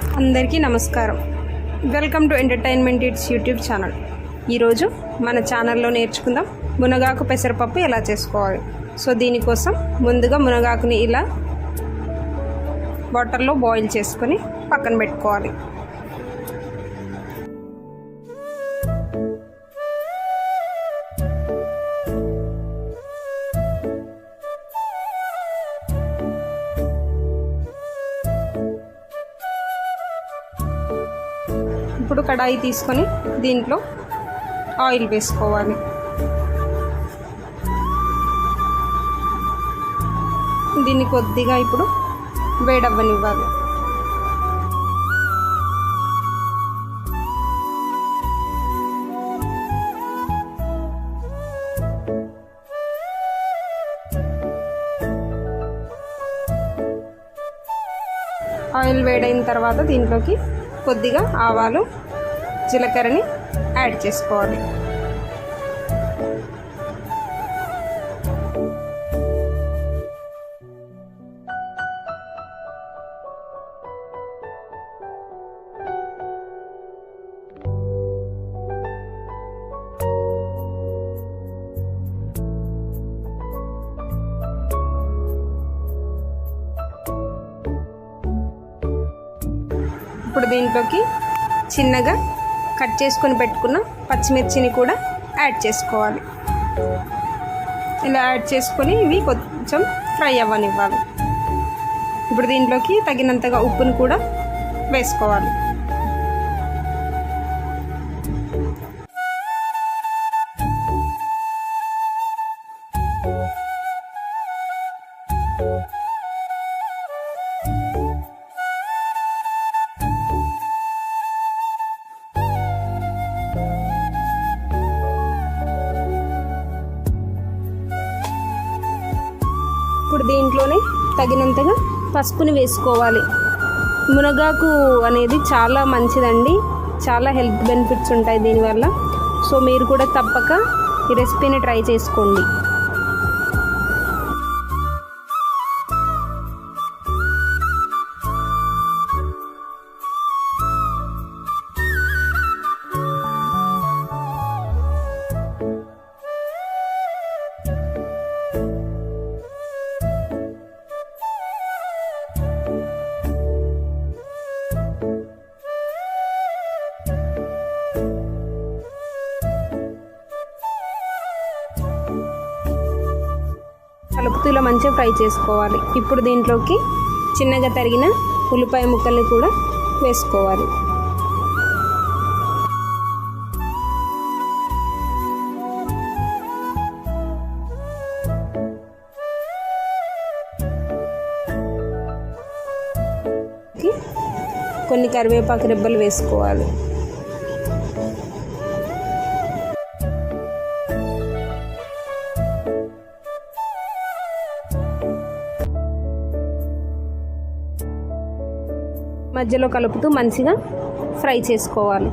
అందరికీ నమస్కారం. Welcome to entertainment it's YouTube channel. ఈరోజు మన ఛానల్లో నేర్చుకుందాం మునగాకు పెసరపప్పు ఎలా చేసుకోవాలి. సో దీనికోసం ముందుగా మునగాకుని ఇలా వాటర్లో బాయిల్ చేసుకొని పక్కన పెట్టుకోవాలి. ఇప్పుడు కడాయి తీసుకొని దీంట్లో ఆయిల్ వేసుకోవాలి. దీన్ని కొద్దిగా ఇప్పుడు వేడవ్వనివ్వాలి. ఆయిల్ వేడైన తర్వాత దీంట్లోకి కొద్దిగా ఆవాలు, జీలకర్రని యాడ్ చేసుకోవాలి. ఇప్పుడు దీంట్లోకి చిన్నగా కట్ చేసుకొని పెట్టుకున్న పచ్చిమిర్చిని కూడా యాడ్ చేసుకోవాలి. ఇలా యాడ్ చేసుకొని ఇవి కొంచెం ఫ్రై అవ్వనివ్వాలి. ఇప్పుడు దీంట్లోకి తగినంతగా ఉప్పును కూడా వేసుకోవాలి. ఇప్పుడు దీంట్లోనే తగినంతగా పసుపుని వేసుకోవాలి. మునగాకు అనేది చాలా మంచిదండి, చాలా హెల్త్ బెనిఫిట్స్ ఉంటాయి దీనివల్ల. సో మీరు కూడా తప్పక ఈ రెసిపీని ట్రై చేసుకోండి. కలుపుతూ ఇలా మంచిగా ఫ్రై చేసుకోవాలి. ఇప్పుడు దీంట్లోకి చిన్నగా తరిగిన ఉల్లిపాయ ముక్కల్ని కూడా వేసుకోవాలి. కొన్ని కరివేపాకు రెబ్బలు వేసుకోవాలి. మధ్యలో కలుపుతూ మంచిగా ఫ్రై చేసుకోవాలి.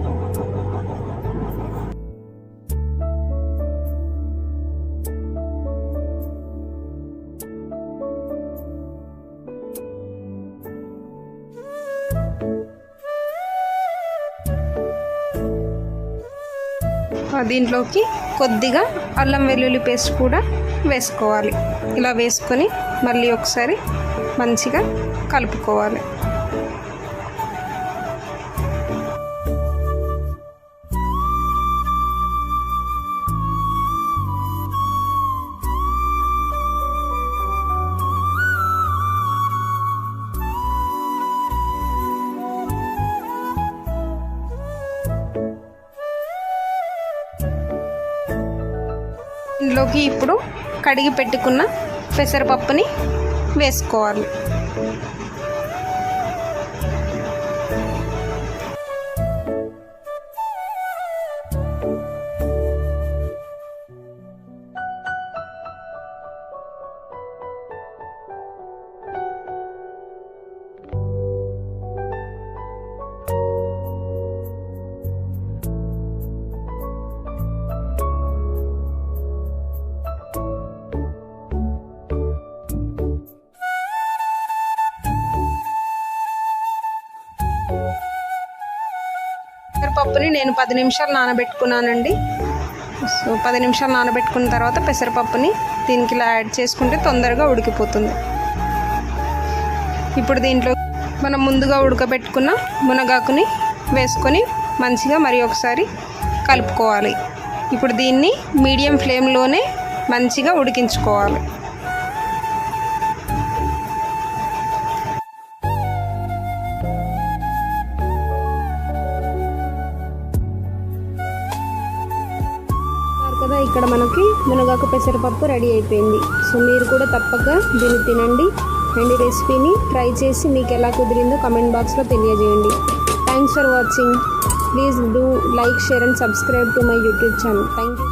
దీంట్లోకి కొద్దిగా అల్లం వెల్లుల్లి పేస్ట్ కూడా వేసుకోవాలి. ఇలా వేసుకొని మళ్ళీ ఒకసారి మంచిగా కలుపుకోవాలి. ఇందులోకి ఇప్పుడు కడిగి పెట్టుకున్న పెసరపప్పుని వేసుకోవాలి. పెసరపప్పుని నేను 10 నిమిషాలు నానబెట్టుకున్నానండి. సో 10 నిమిషాలు నానబెట్టుకున్న తర్వాత పెసరపప్పుని దీనికి ఇలా యాడ్ చేసుకుంటే తొందరగా ఉడికిపోతుంది. ఇప్పుడు దీంట్లో మనం ముందుగా ఉడకబెట్టుకున్న మునగాకుని వేసుకొని మంచిగా మరి ఒకసారి కలుపుకోవాలి. ఇప్పుడు దీన్ని మీడియం ఫ్లేమ్లోనే మంచిగా ఉడికించుకోవాలి. కదా ఇక్కడ మనకి మునగాకు పెసరపప్పు రెడీ అయిపోయింది. సో మీరు కూడా తప్పక దీన్ని తినండి అండ్ ఈ రెసిపీని ట్రై చేసి మీకు ఎలా కుదిరిందో కమెంట్ బాక్స్లో తెలియజేయండి. Thanks for watching. Please do like, share and subscribe to my YouTube channel. Thank you.